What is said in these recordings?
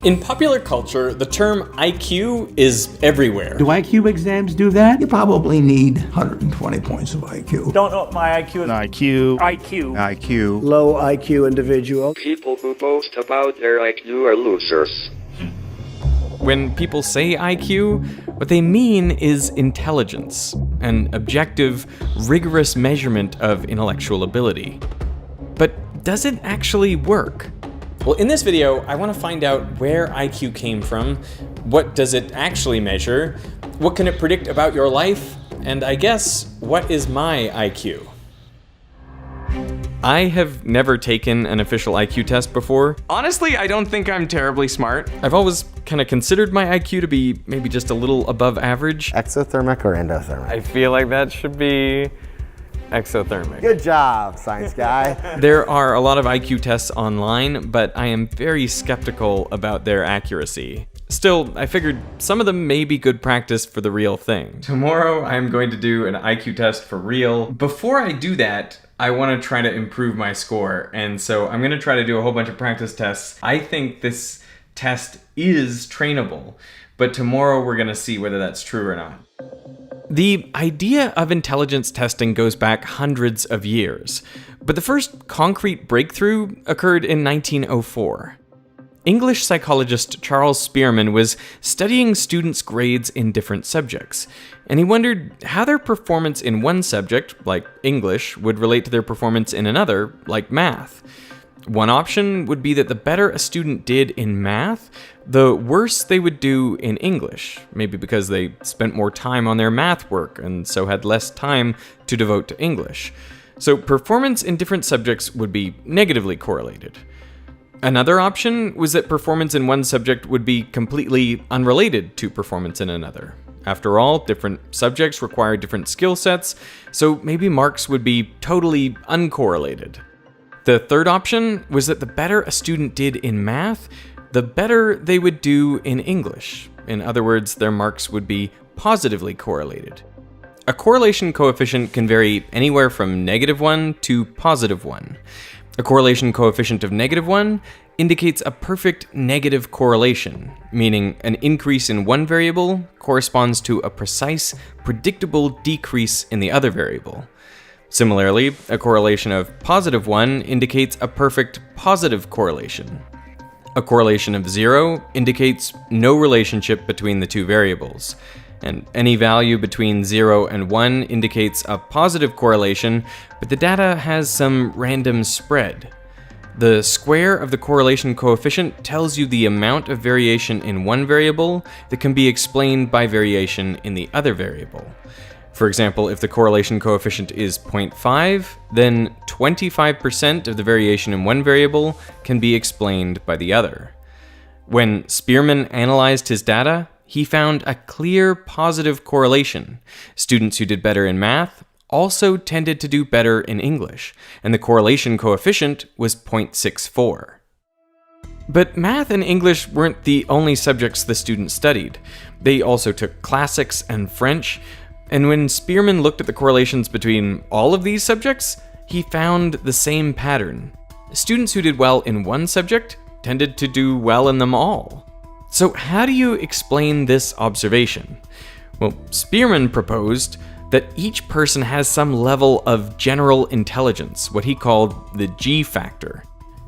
In popular culture, the term IQ is everywhere. Do IQ exams do that? You probably need 120 points of IQ. Don't know what my IQ is. IQ. Low IQ individual. People who boast about their IQ are losers. When people say IQ, what they mean is intelligence, an objective, rigorous measurement of intellectual ability. But does it actually work? Well, in this video, I want to find out where IQ came from, what does it actually measure, what can it predict about your life, and I guess, what is my IQ? I have never taken an official IQ test before. Honestly, I don't think I'm terribly smart. I've always kind of considered my IQ to be maybe just a little above average. Exothermic or endothermic? I feel like that should be exothermic. Good job, science guy. There are a lot of IQ tests online, but I am very skeptical about their accuracy. Still, I figured some of them may be good practice for the real thing. Tomorrow, I'm going to do an IQ test for real. Before I do that, I want to try to improve my score, and so I'm going to try to do a whole bunch of practice tests. I think this test is trainable, but tomorrow we're going to see whether that's true or not. The idea of intelligence testing goes back hundreds of years, but the first concrete breakthrough occurred in 1904. English psychologist Charles Spearman was studying students' grades in different subjects, and he wondered how their performance in one subject, like English, would relate to their performance in another, like math. One option would be that the better a student did in math, the worse they would do in English, maybe because they spent more time on their math work and so had less time to devote to English. So performance in different subjects would be negatively correlated. Another option was that performance in one subject would be completely unrelated to performance in another. After all, different subjects require different skill sets, so maybe marks would be totally uncorrelated. The third option was that the better a student did in math, the better they would do in English. In other words, their marks would be positively correlated. A correlation coefficient can vary anywhere from -1 to +1. A correlation coefficient of -1 indicates a perfect negative correlation, meaning an increase in one variable corresponds to a precise, predictable decrease in the other variable. Similarly, a correlation of +1 indicates a perfect positive correlation. A correlation of 0 indicates no relationship between the two variables, and any value between 0 and 1 indicates a positive correlation, but the data has some random spread. The square of the correlation coefficient tells you the amount of variation in one variable that can be explained by variation in the other variable. For example, if the correlation coefficient is 0.5, then 25% of the variation in one variable can be explained by the other. When Spearman analyzed his data, he found a clear positive correlation. Students who did better in math also tended to do better in English, and the correlation coefficient was 0.64. But math and English weren't the only subjects the students studied. They also took classics and French, and when Spearman looked at the correlations between all of these subjects, he found the same pattern. Students who did well in one subject tended to do well in them all. So how do you explain this observation? Well, Spearman proposed that each person has some level of general intelligence, what he called the G factor.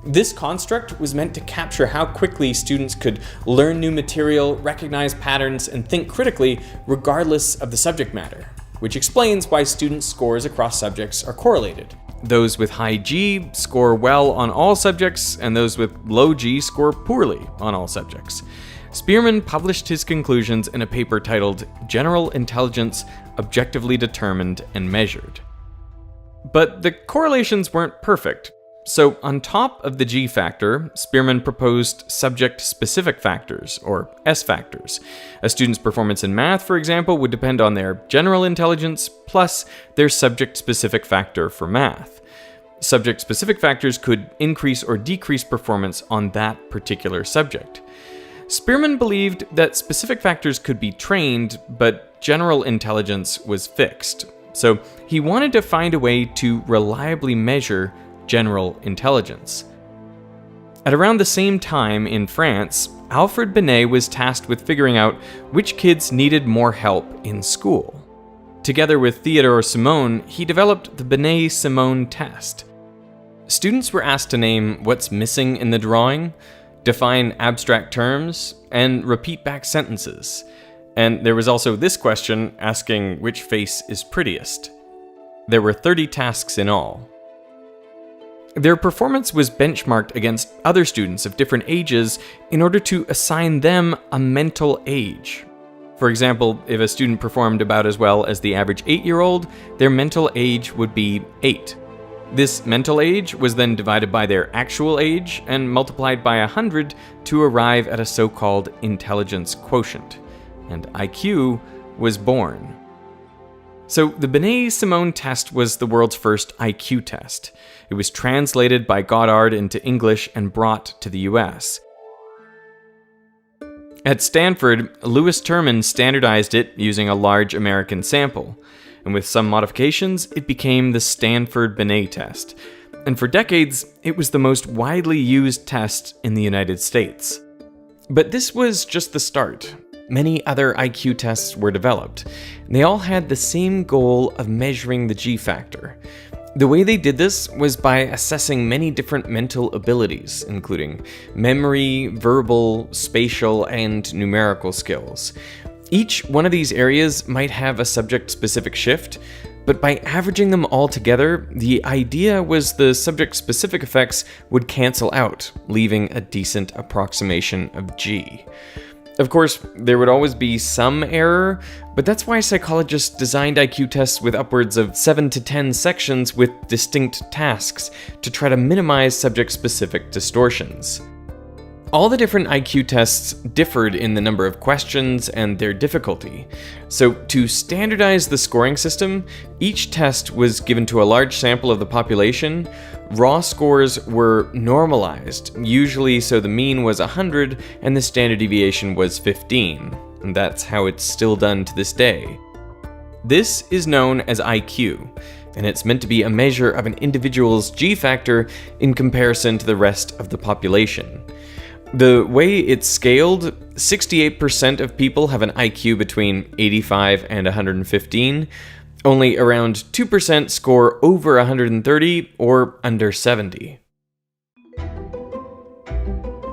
This construct was meant to capture how quickly students could learn new material, recognize patterns, and think critically regardless of the subject matter, which explains why students' scores across subjects are correlated. Those with high G score well on all subjects, and those with low G score poorly on all subjects. Spearman published his conclusions in a paper titled General Intelligence Objectively Determined and Measured. But the correlations weren't perfect. So on top of the G factor, Spearman proposed subject-specific factors, or S factors. A student's performance in math, for example, would depend on their general intelligence plus their subject-specific factor for math. Subject-specific factors could increase or decrease performance on that particular subject. Spearman believed that specific factors could be trained, but general intelligence was fixed. So he wanted to find a way to reliably measure general intelligence. At around the same time in France, Alfred Binet was tasked with figuring out which kids needed more help in school. Together with Theodore Simon, he developed the Binet-Simon test. Students were asked to name what's missing in the drawing, define abstract terms, and repeat back sentences. And there was also this question asking which face is prettiest. There were 30 tasks in all. Their performance was benchmarked against other students of different ages in order to assign them a mental age. For example, if a student performed about as well as the average 8-year-old, their mental age would be 8. This mental age was then divided by their actual age and multiplied by 100 to arrive at a so-called intelligence quotient, and IQ was born. So the Binet-Simon test was the world's first IQ test. It was translated by Goddard into English and brought to the US. At Stanford, Lewis Terman standardized it using a large American sample, and with some modifications, it became the Stanford Binet test. And for decades, it was the most widely used test in the United States. But this was just the start. Many other IQ tests were developed, and they all had the same goal of measuring the G factor. The way they did this was by assessing many different mental abilities, including memory, verbal, spatial, and numerical skills. Each one of these areas might have a subject-specific shift, but by averaging them all together, the idea was the subject-specific effects would cancel out, leaving a decent approximation of G. Of course, there would always be some error, but that's why psychologists designed IQ tests with upwards of 7 to 10 sections with distinct tasks to try to minimize subject-specific distortions. All the different IQ tests differed in the number of questions and their difficulty. So to standardize the scoring system, each test was given to a large sample of the population. Raw scores were normalized, usually so the mean was 100 and the standard deviation was 15. And that's how it's still done to this day. This is known as IQ, and it's meant to be a measure of an individual's G factor in comparison to the rest of the population. The way it's scaled, 68% of people have an IQ between 85 and 115. Only around 2% score over 130 or under 70.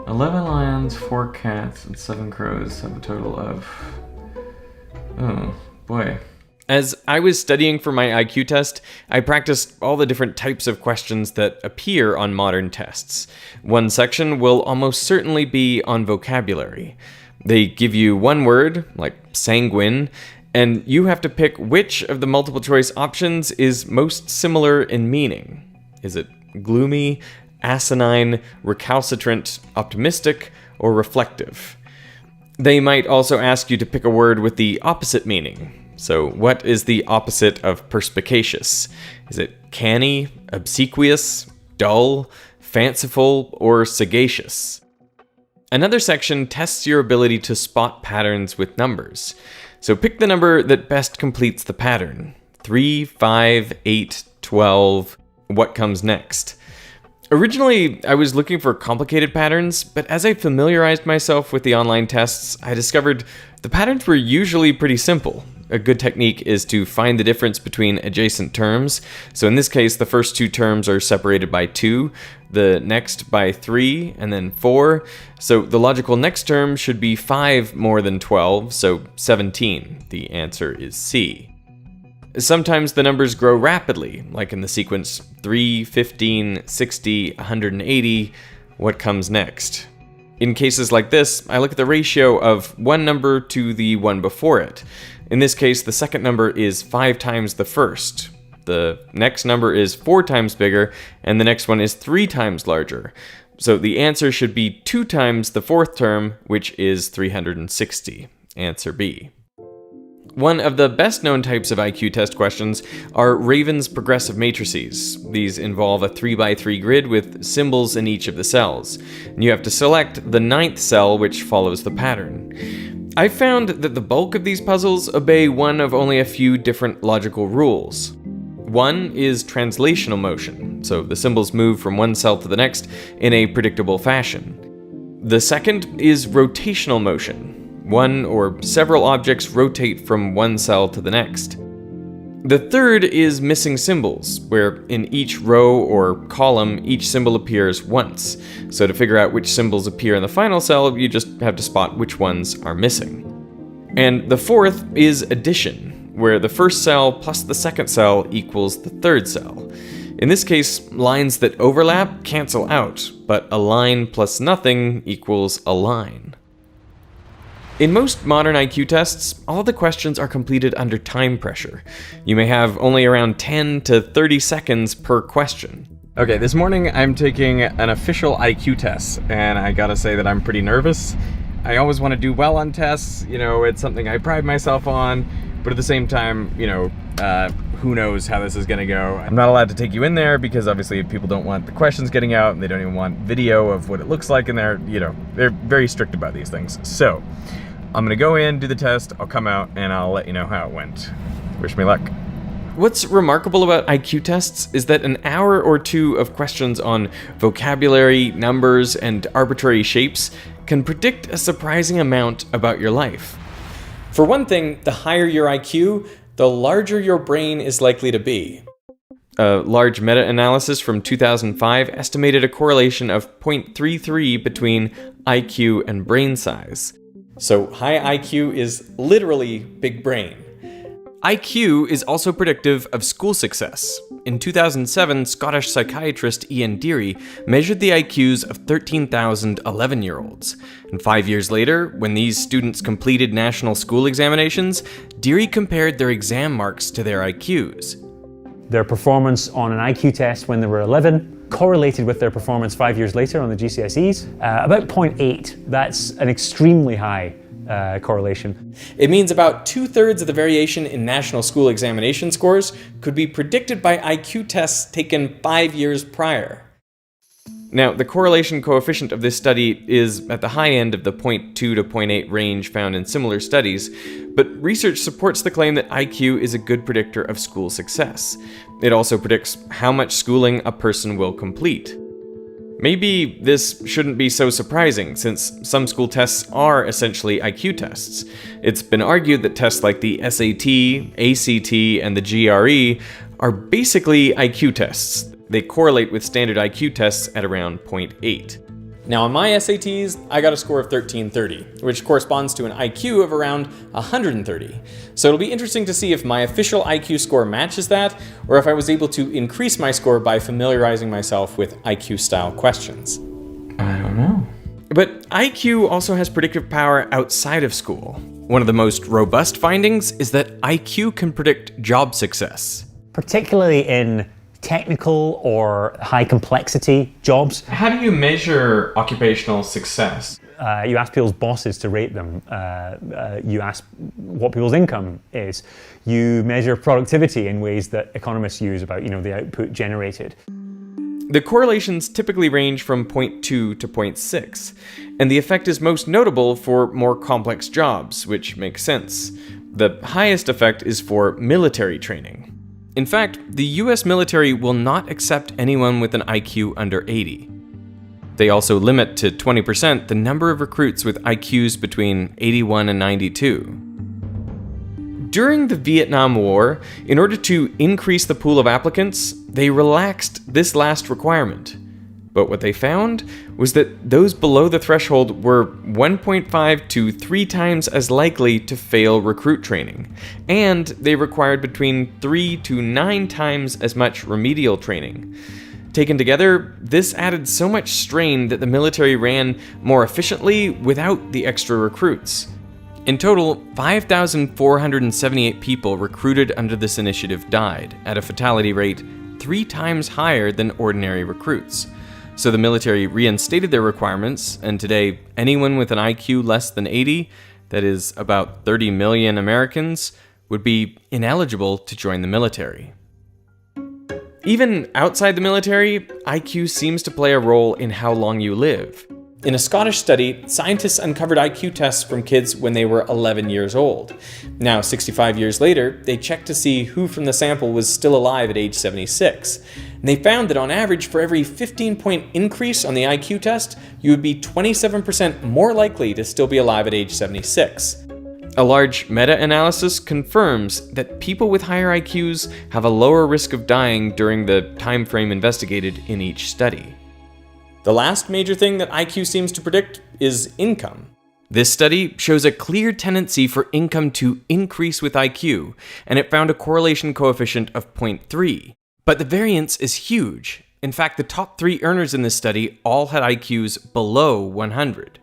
11 lions, 4 cats, and 7 crows have a total of... Oh, boy. As I was studying for my IQ test, I practiced all the different types of questions that appear on modern tests. One section will almost certainly be on vocabulary. They give you one word, like sanguine, and you have to pick which of the multiple choice options is most similar in meaning. Is it gloomy, asinine, recalcitrant, optimistic, or reflective? They might also ask you to pick a word with the opposite meaning. So what is the opposite of perspicacious? Is it canny, obsequious, dull, fanciful, or sagacious? Another section tests your ability to spot patterns with numbers. So pick the number that best completes the pattern. 3, 5, 8, 12. What comes next? Originally, I was looking for complicated patterns, but as I familiarized myself with the online tests, I discovered the patterns were usually pretty simple. A good technique is to find the difference between adjacent terms. So in this case, the first 2 terms are separated by 2, the next by 3, and then 4. So the logical next term should be 5 more than 12, so 17. The answer is C. Sometimes the numbers grow rapidly, like in the sequence 3, 15, 60, 180. What comes next? In cases like this, I look at the ratio of one number to the one before it. In this case, the second number is 5 times the first. The next number is 4 times bigger, and the next one is 3 times larger. So the answer should be 2 times the fourth term, which is 360. Answer B. One of the best-known types of IQ test questions are Raven's progressive matrices. These involve a 3x3 grid with symbols in each of the cells. And you have to select the 9th cell, which follows the pattern. I found that the bulk of these puzzles obey one of only a few different logical rules. One is translational motion. so the symbols move from one cell to the next in a predictable fashion. The second is rotational motion. One or several objects rotate from one cell to the next. The third is missing symbols, where in each row or column, each symbol appears once. So to figure out which symbols appear in the final cell, you just have to spot which ones are missing. And the fourth is addition, where the first cell plus the second cell equals the third cell. In this case, lines that overlap cancel out, but a line plus nothing equals a line. In most modern IQ tests, all the questions are completed under time pressure. You may have only around 10 to 30 seconds per question. Okay, this morning I'm taking an official IQ test, and I gotta say that I'm pretty nervous. I always want to do well on tests, it's something I pride myself on, but at the same time, who knows how this is gonna go. I'm not allowed to take you in there because obviously people don't want the questions getting out, and they don't even want video of what it looks like in there, they're very strict about these things. So, I'm gonna go in, do the test, I'll come out, and I'll let you know how it went. Wish me luck. What's remarkable about IQ tests is that an hour or two of questions on vocabulary, numbers, and arbitrary shapes can predict a surprising amount about your life. For one thing, the higher your IQ, the larger your brain is likely to be. A large meta-analysis from 2005 estimated a correlation of 0.33 between IQ and brain size. So high IQ is literally big brain. IQ is also predictive of school success. In 2007, Scottish psychiatrist Ian Deary measured the IQs of 13,000 11-year-olds. And 5 years later, when these students completed national school examinations, Deary compared their exam marks to their IQs. Their performance on an IQ test when they were 11 correlated with their performance 5 years later on the GCSEs, about 0.8. That's an extremely high correlation. It means about 2/3 of the variation in national school examination scores could be predicted by IQ tests taken 5 years prior. Now, the correlation coefficient of this study is at the high end of the 0.2 to 0.8 range found in similar studies, but research supports the claim that IQ is a good predictor of school success. It also predicts how much schooling a person will complete. Maybe this shouldn't be so surprising, since some school tests are essentially IQ tests. It's been argued that tests like the SAT, ACT, and the GRE are basically IQ tests. They correlate with standard IQ tests at around 0.8. Now on my SATs, I got a score of 1330, which corresponds to an IQ of around 130. So it'll be interesting to see if my official IQ score matches that, or if I was able to increase my score by familiarizing myself with IQ-style questions. I don't know. But IQ also has predictive power outside of school. One of the most robust findings is that IQ can predict job success. Particularly in technical or high complexity jobs. How do you measure occupational success? You ask people's bosses to rate them. You ask what people's income is. You measure productivity in ways that economists use about, the output generated. The correlations typically range from 0.2 to 0.6, and the effect is most notable for more complex jobs, which makes sense. The highest effect is for military training. In fact, the US military will not accept anyone with an IQ under 80. They also limit to 20% the number of recruits with IQs between 81 and 92. During the Vietnam War, in order to increase the pool of applicants, they relaxed this last requirement. But what they found was that those below the threshold were 1.5 to 3 times as likely to fail recruit training, and they required between 3 to 9 times as much remedial training. Taken together, this added so much strain that the military ran more efficiently without the extra recruits. In total, 5,478 people recruited under this initiative died, at a fatality rate 3 times higher than ordinary recruits. So the military reinstated their requirements, and today anyone with an IQ less than 80, that is about 30 million Americans, would be ineligible to join the military. Even outside the military, IQ seems to play a role in how long you live. In a Scottish study, scientists uncovered IQ tests from kids when they were 11 years old. Now, 65 years later, they checked to see who from the sample was still alive at age 76. And they found that on average, for every 15-point increase on the IQ test, you would be 27% more likely to still be alive at age 76. A large meta-analysis confirms that people with higher IQs have a lower risk of dying during the time frame investigated in each study. The last major thing that IQ seems to predict is income. This study shows a clear tendency for income to increase with IQ, and it found a correlation coefficient of 0.3. But the variance is huge. In fact, the top 3 earners in this study all had IQs below 100.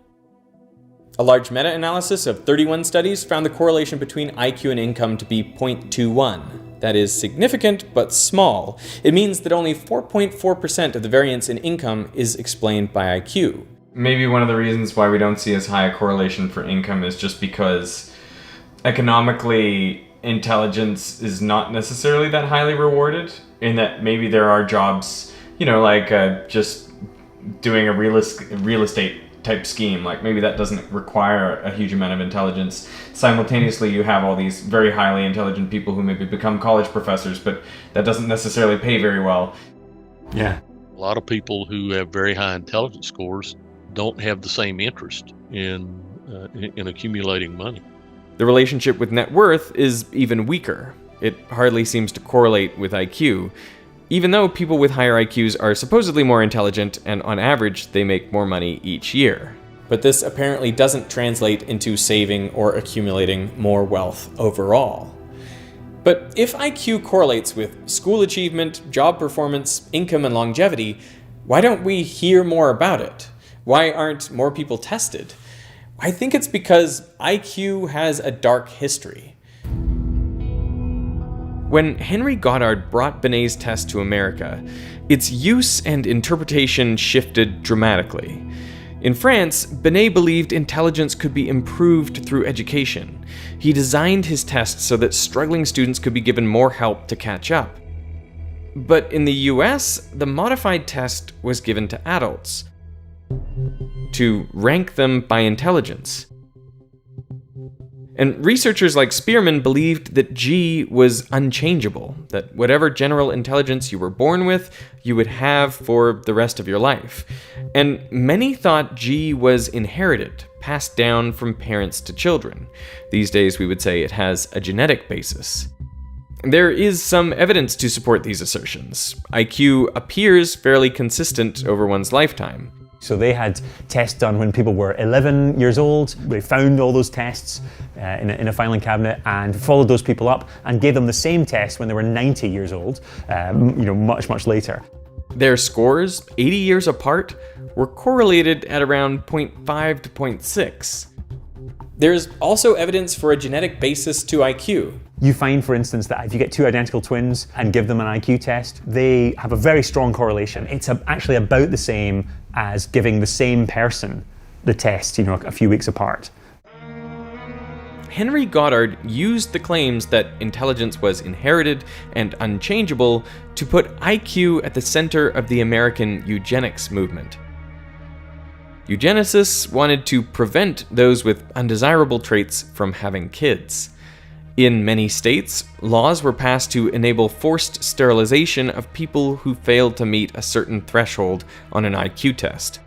A large meta-analysis of 31 studies found the correlation between IQ and income to be 0.21. That is significant, but small. It means that only 4.4% of the variance in income is explained by IQ. Maybe one of the reasons why we don't see as high a correlation for income is just because economically intelligence is not necessarily that highly rewarded, in that maybe there are jobs, like just doing a real estate type scheme, like maybe that doesn't require a huge amount of intelligence. Simultaneously, you have all these very highly intelligent people who maybe become college professors, but that doesn't necessarily pay very well. Yeah. A lot of people who have very high intelligence scores don't have the same interest in accumulating money. The relationship with net worth is even weaker. It hardly seems to correlate with IQ, even though people with higher IQs are supposedly more intelligent and on average they make more money each year. But this apparently doesn't translate into saving or accumulating more wealth overall. But if IQ correlates with school achievement, job performance, income, and longevity, why don't we hear more about it? Why aren't more people tested? I think it's because IQ has a dark history. When Henry Goddard brought Binet's test to America, its use and interpretation shifted dramatically. In France, Binet believed intelligence could be improved through education. He designed his test so that struggling students could be given more help to catch up. But in the US, the modified test was given to adults to rank them by intelligence. And researchers like Spearman believed that G was unchangeable, that whatever general intelligence you were born with, you would have for the rest of your life. And many thought G was inherited, passed down from parents to children. These days we would say it has a genetic basis. There is some evidence to support these assertions. IQ appears fairly consistent over one's lifetime. So they had tests done when people were 11 years old. They found all those tests in a filing cabinet and followed those people up and gave them the same test when they were 90 years old, much, much later. Their scores, 80 years apart, were correlated at around 0.5 to 0.6. There's also evidence for a genetic basis to IQ. You find, for instance, that if you get 2 identical twins and give them an IQ test, they have a very strong correlation. It's actually about the same as giving the same person the test, a few weeks apart. Henry Goddard used the claims that intelligence was inherited and unchangeable to put IQ at the center of the American eugenics movement. Eugenicists wanted to prevent those with undesirable traits from having kids. In many states, laws were passed to enable forced sterilization of people who failed to meet a certain threshold on an IQ test.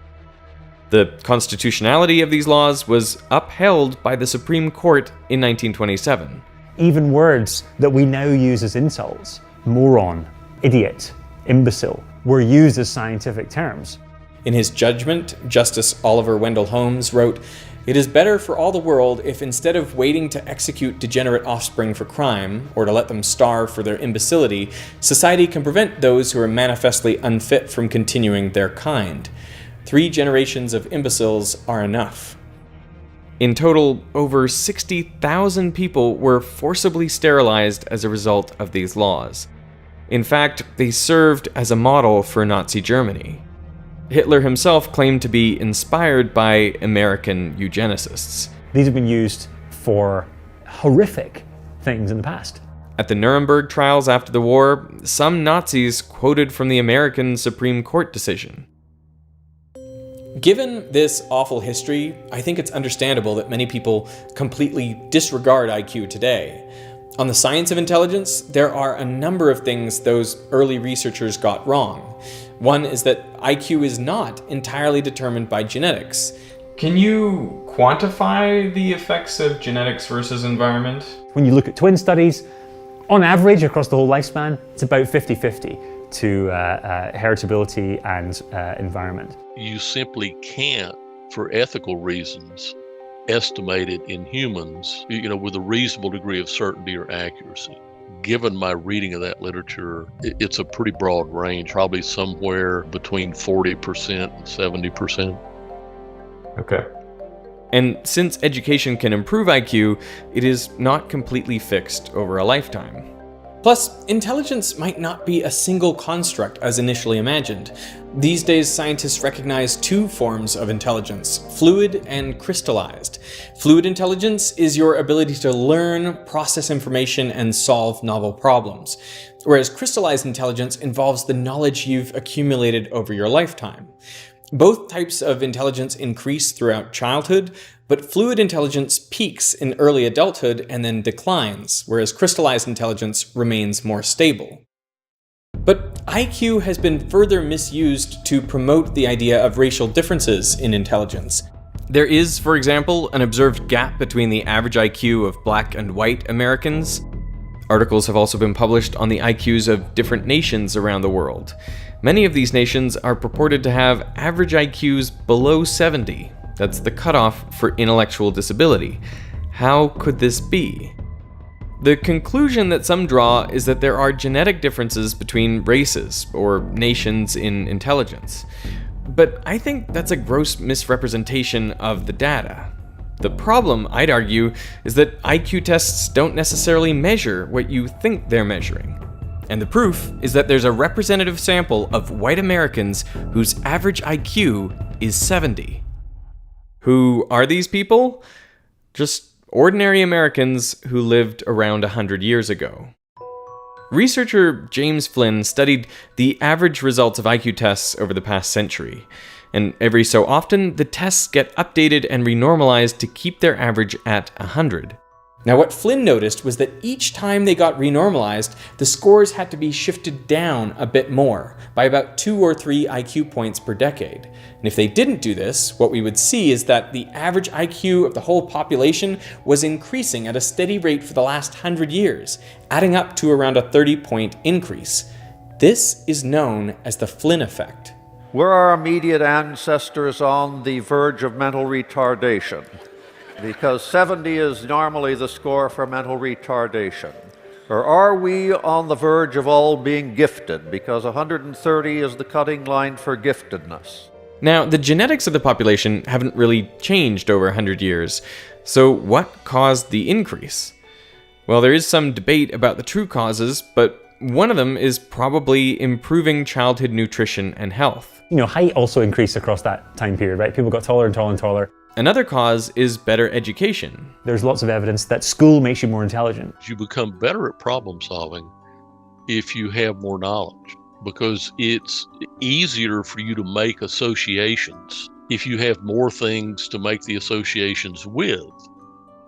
The constitutionality of these laws was upheld by the Supreme Court in 1927. Even words that we now use as insults, moron, idiot, imbecile, were used as scientific terms. In his judgment, Justice Oliver Wendell Holmes wrote, "It is better for all the world if instead of waiting to execute degenerate offspring for crime, or to let them starve for their imbecility, society can prevent those who are manifestly unfit from continuing their kind. 3 generations of imbeciles are enough." In total, over 60,000 people were forcibly sterilized as a result of these laws. In fact, they served as a model for Nazi Germany. Hitler himself claimed to be inspired by American eugenicists. These have been used for horrific things in the past. At the Nuremberg trials after the war, some Nazis quoted from the American Supreme Court decision. Given this awful history, I think it's understandable that many people completely disregard IQ today. On the science of intelligence, there are a number of things those early researchers got wrong. One is that IQ is not entirely determined by genetics. Can you quantify the effects of genetics versus environment? When you look at twin studies, on average across the whole lifespan, it's about 50-50 to heritability and environment. You simply can't, for ethical reasons, estimate it in humans, with a reasonable degree of certainty or accuracy. Given my reading of that literature, it's a pretty broad range, probably somewhere between 40% and 70%. Okay. And since education can improve IQ, it is not completely fixed over a lifetime. Plus, intelligence might not be a single construct as initially imagined. These days, scientists recognize two forms of intelligence, fluid and crystallized. Fluid intelligence is your ability to learn, process information, and solve novel problems, whereas crystallized intelligence involves the knowledge you've accumulated over your lifetime. Both types of intelligence increase throughout childhood, but fluid intelligence peaks in early adulthood and then declines, whereas crystallized intelligence remains more stable. But IQ has been further misused to promote the idea of racial differences in intelligence. There is, for example, an observed gap between the average IQ of Black and white Americans. Articles have also been published on the IQs of different nations around the world. Many of these nations are purported to have average IQs below 70. That's the cutoff for intellectual disability. How could this be? The conclusion that some draw is that there are genetic differences between races or nations in intelligence. But I think that's a gross misrepresentation of the data. The problem, I'd argue, is that IQ tests don't necessarily measure what you think they're measuring. And the proof is that there's a representative sample of white Americans whose average IQ is 70. Who are these people? Just ordinary Americans who lived around 100 years ago. Researcher James Flynn studied the average results of IQ tests over the past century, and every so often the tests get updated and renormalized to keep their average at 100. Now, what Flynn noticed was that each time they got renormalized, the scores had to be shifted down a bit more, by about 2 or 3 IQ points per decade. And if they didn't do this, what we would see is that the average IQ of the whole population was increasing at a steady rate for the last 100 years, adding up to around a 30-point increase. This is known as the Flynn effect. Were our immediate ancestors on the verge of mental retardation? Because 70 is normally the score for mental retardation. Or are we on the verge of all being gifted? Because 130 is the cutting line for giftedness. Now, the genetics of the population haven't really changed over 100 years. So what caused the increase? Well, there is some debate about the true causes, but one of them is probably improving childhood nutrition and health. Height also increased across that time period, right? People got taller and taller and taller. Another cause is better education. There's lots of evidence that school makes you more intelligent. You become better at problem solving if you have more knowledge, because it's easier for you to make associations if you have more things to make the associations with.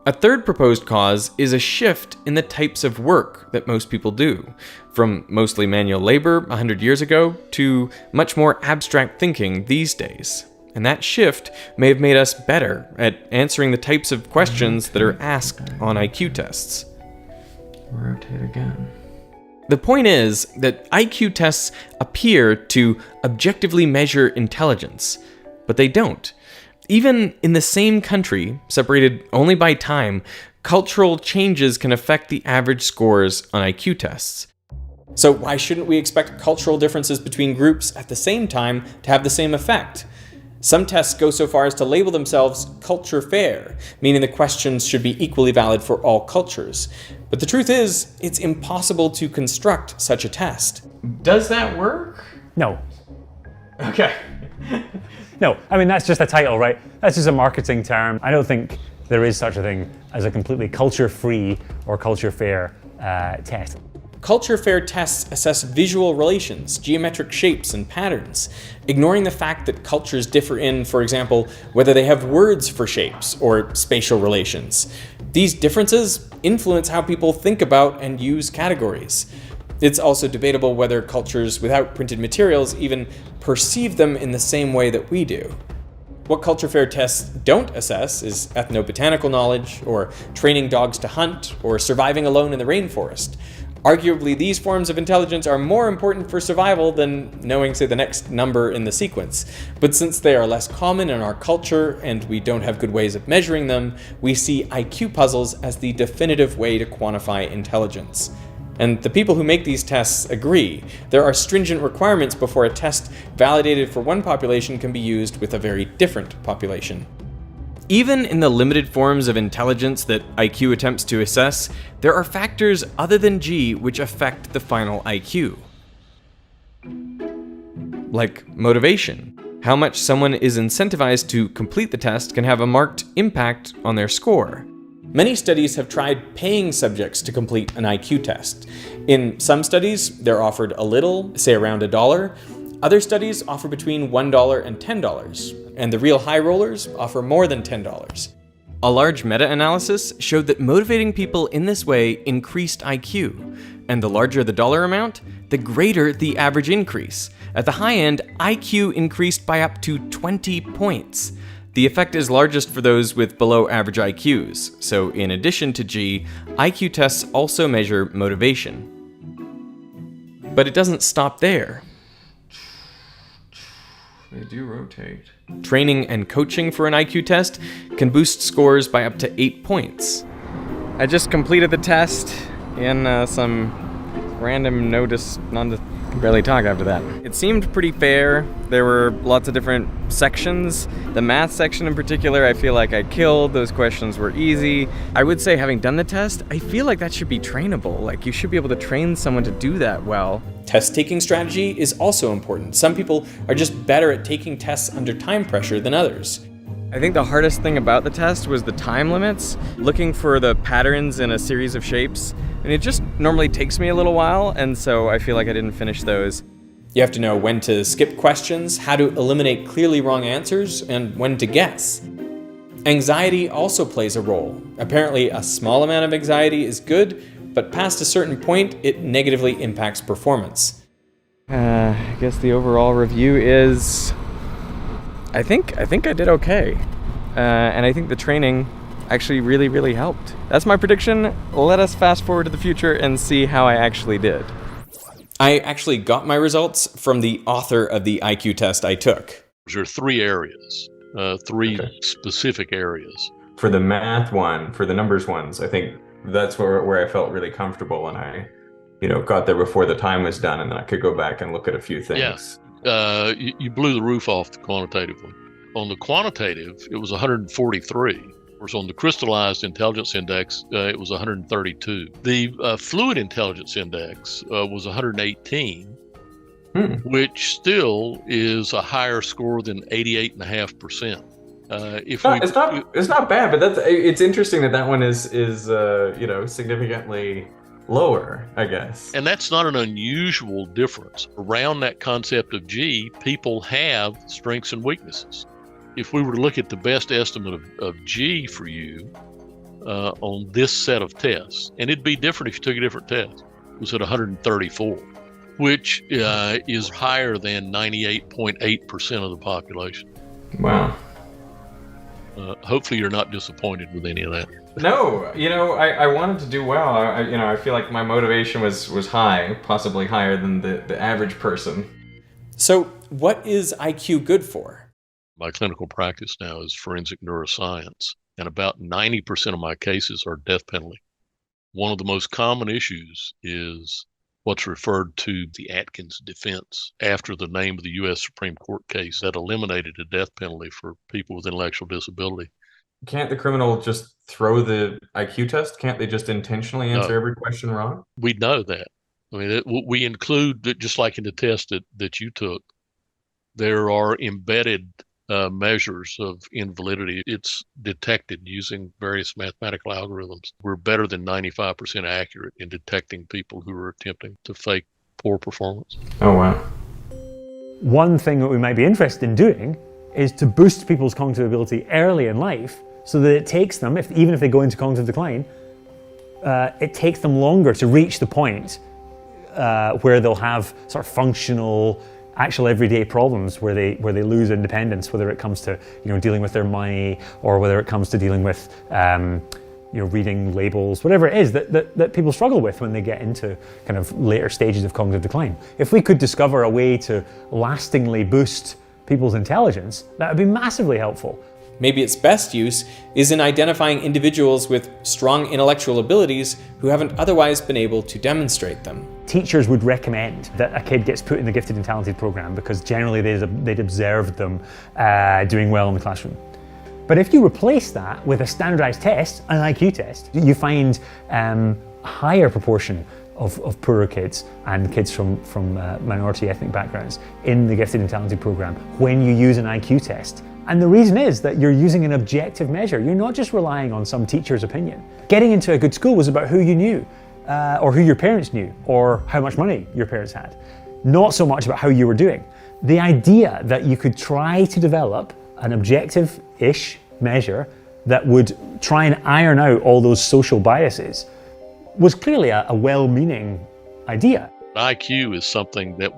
A third proposed cause is a shift in the types of work that most people do, from mostly manual labor 100 years ago to much more abstract thinking these days. And that shift may have made us better at answering the types of questions that are asked on IQ tests. Rotate again. The point is that IQ tests appear to objectively measure intelligence, but they don't. Even in the same country, separated only by time, cultural changes can affect the average scores on IQ tests. So why shouldn't we expect cultural differences between groups at the same time to have the same effect? Some tests go so far as to label themselves culture fair, meaning the questions should be equally valid for all cultures. But the truth is, it's impossible to construct such a test. Does that work? No. Okay. No, I mean, that's just a title, right? That's just a marketing term. I don't think there is such a thing as a completely culture-free or culture-fair test. Culture fair tests assess visual relations, geometric shapes, and patterns, ignoring the fact that cultures differ in, for example, whether they have words for shapes or spatial relations. These differences influence how people think about and use categories. It's also debatable whether cultures without printed materials even perceive them in the same way that we do. What culture fair tests don't assess is ethnobotanical knowledge, or training dogs to hunt, or surviving alone in the rainforest. Arguably, these forms of intelligence are more important for survival than knowing, say, the next number in the sequence. But since they are less common in our culture and we don't have good ways of measuring them, we see IQ puzzles as the definitive way to quantify intelligence. And the people who make these tests agree. There are stringent requirements before a test validated for one population can be used with a very different population. Even in the limited forms of intelligence that IQ attempts to assess, there are factors other than G which affect the final IQ. Like motivation. How much someone is incentivized to complete the test can have a marked impact on their score. Many studies have tried paying subjects to complete an IQ test. In some studies, they're offered a little, say around $1. Other studies offer between $1 and $10, and the real high rollers offer more than $10. A large meta-analysis showed that motivating people in this way increased IQ, and the larger the dollar amount, the greater the average increase. At the high end, IQ increased by up to 20 points. The effect is largest for those with below average IQs, so in addition to G, IQ tests also measure motivation. But it doesn't stop there. They do rotate. Training and coaching for an IQ test can boost scores by up to 8 points. I just completed the test in some random barely talk after that. It seemed pretty fair. There were lots of different sections. The math section in particular, I feel like I killed. Those questions were easy. I would say, having done the test, I feel like that should be trainable. Like, you should be able to train someone to do that well. Test-taking strategy is also important. Some people are just better at taking tests under time pressure than others. I think the hardest thing about the test was the time limits, looking for the patterns in a series of shapes, and it just normally takes me a little while, and so I feel like I didn't finish those. You have to know when to skip questions, how to eliminate clearly wrong answers, and when to guess. Anxiety also plays a role. Apparently, a small amount of anxiety is good, but past a certain point, it negatively impacts performance. I guess the overall review is... I think I did okay. And I think the training actually really helped. That's my prediction. Let us fast forward to the future and see how I actually did. I actually got my results from the author of the IQ test I took. There are three areas, specific areas. For the math one, for the numbers ones, I think that's where I felt really comfortable, and I, got there before the time was done, and then I could go back and look at a few things. Yeah. You blew the roof off the quantitative one. On the quantitative, it was 143. Whereas on the crystallized intelligence index, it was 132. The fluid intelligence index was 118, which still is a higher score than 88.5%. It's not bad, but it's interesting that one is significantly lower, I guess. And that's not an unusual difference. Around that concept of G, people have strengths and weaknesses. If we were to look at the best estimate of G for you on this set of tests, and it'd be different if you took a different test, it was at 134, which is higher than 98.8% of the population. Wow. Hopefully you're not disappointed with any of that. No, I wanted to do well. I feel like my motivation was high, possibly higher than the average person. So what is IQ good for? My clinical practice now is forensic neuroscience, and about 90% of my cases are death penalty. One of the most common issues is what's referred to the Atkins defense, after the name of the U.S. Supreme Court case that eliminated the death penalty for people with intellectual disability. Can't the criminal just throw the IQ test? Can't they just intentionally answer every question wrong? We know that. I mean, we include, just like in the test that you took, there are embedded measures of invalidity. It's detected using various mathematical algorithms. We're better than 95% accurate in detecting people who are attempting to fake poor performance. Oh, wow. One thing that we might be interested in doing is to boost people's cognitive ability early in life so that it takes them, even if they go into cognitive decline, it takes them longer to reach the point where they'll have sort of functional, actual everyday problems where they lose independence, whether it comes to dealing with their money or whether it comes to dealing with reading labels, whatever it is that people struggle with when they get into kind of later stages of cognitive decline. If we could discover a way to lastingly boost people's intelligence, that would be massively helpful. Maybe its best use is in identifying individuals with strong intellectual abilities who haven't otherwise been able to demonstrate them. Teachers would recommend that a kid gets put in the Gifted and Talented program because generally they'd observed them doing well in the classroom. But if you replace that with a standardized test, an IQ test, you find a higher proportion of poorer kids and kids from minority ethnic backgrounds in the Gifted and Talented program when you use an IQ test. And the reason is that you're using an objective measure. You're not just relying on some teacher's opinion. Getting into a good school was about who you knew, or who your parents knew, or how much money your parents had. Not so much about how you were doing. The idea that you could try to develop an objective-ish measure that would try and iron out all those social biases was clearly a well-meaning idea. IQ is something that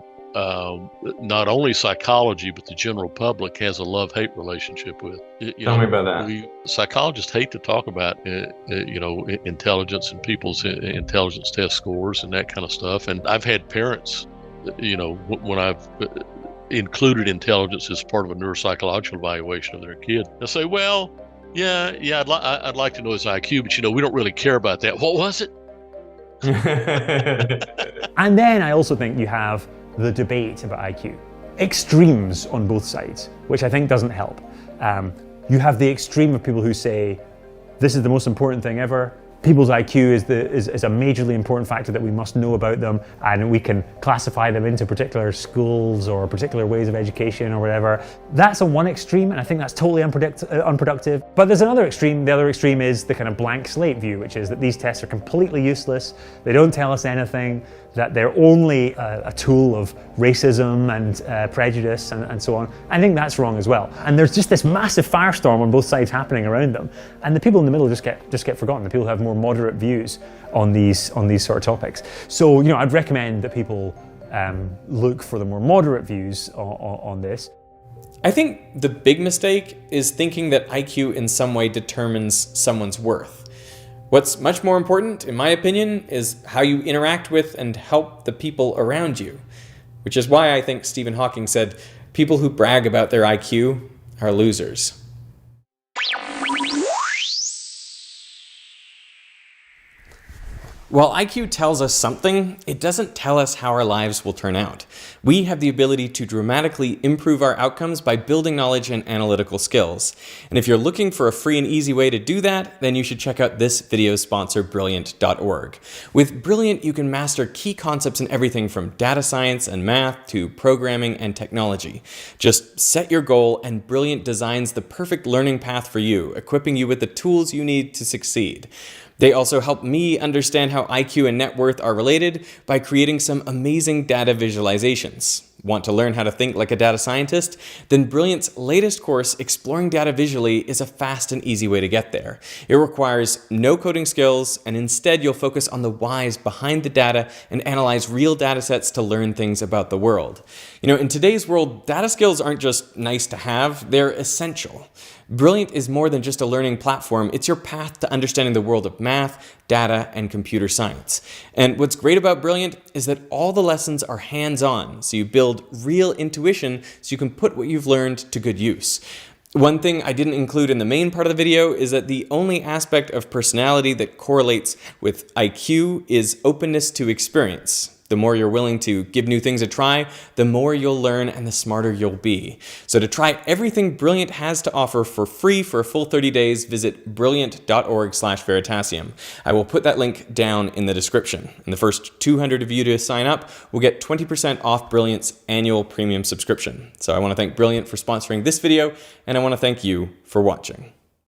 not only psychology, but the general public has a love-hate relationship with. Tell me about that. Psychologists hate to talk about, intelligence and people's intelligence test scores and that kind of stuff. And I've had parents, when I've included intelligence as part of a neuropsychological evaluation of their kid, they'll say, "Well, yeah, I'd like to know his IQ, but we don't really care about that. What was it?" And then I also think you have the debate about IQ. Extremes on both sides, which I think doesn't help. You have the extreme of people who say, this is the most important thing ever. People's IQ is a majorly important factor that we must know about them, and we can classify them into particular schools or particular ways of education or whatever. That's on one extreme, and I think that's totally unproductive. But there's another extreme. The other extreme is the kind of blank slate view, which is that these tests are completely useless. They don't tell us anything, that they're only a tool of racism and prejudice and so on. I think that's wrong as well. And there's just this massive firestorm on both sides happening around them, and the people in the middle just get forgotten. The people who have more moderate views on these sort of topics. So I'd recommend that people look for the more moderate views on this. I think the big mistake is thinking that IQ in some way determines someone's worth. What's much more important, in my opinion, is how you interact with and help the people around you. Which is why I think Stephen Hawking said, people who brag about their IQ are losers. While IQ tells us something, it doesn't tell us how our lives will turn out. We have the ability to dramatically improve our outcomes by building knowledge and analytical skills. And if you're looking for a free and easy way to do that, then you should check out this video's sponsor, Brilliant.org. With Brilliant, you can master key concepts in everything from data science and math to programming and technology. Just set your goal, and Brilliant designs the perfect learning path for you, equipping you with the tools you need to succeed. They also help me understand how IQ and net worth are related by creating some amazing data visualizations. Want to learn how to think like a data scientist? Then Brilliant's latest course, Exploring Data Visually, is a fast and easy way to get there. It requires no coding skills, and instead you'll focus on the whys behind the data and analyze real data sets to learn things about the world. In today's world, data skills aren't just nice to have, they're essential. Brilliant is more than just a learning platform. It's your path to understanding the world of math, data, and computer science. And what's great about Brilliant is that all the lessons are hands-on, so you build real intuition so you can put what you've learned to good use. One thing I didn't include in the main part of the video is that the only aspect of personality that correlates with IQ is openness to experience. The more you're willing to give new things a try, the more you'll learn and the smarter you'll be. So to try everything Brilliant has to offer for free for a full 30 days, visit brilliant.org/Veritasium. I will put that link down in the description. And the first 200 of you to sign up will get 20% off Brilliant's annual premium subscription. So I want to thank Brilliant for sponsoring this video, and I want to thank you for watching.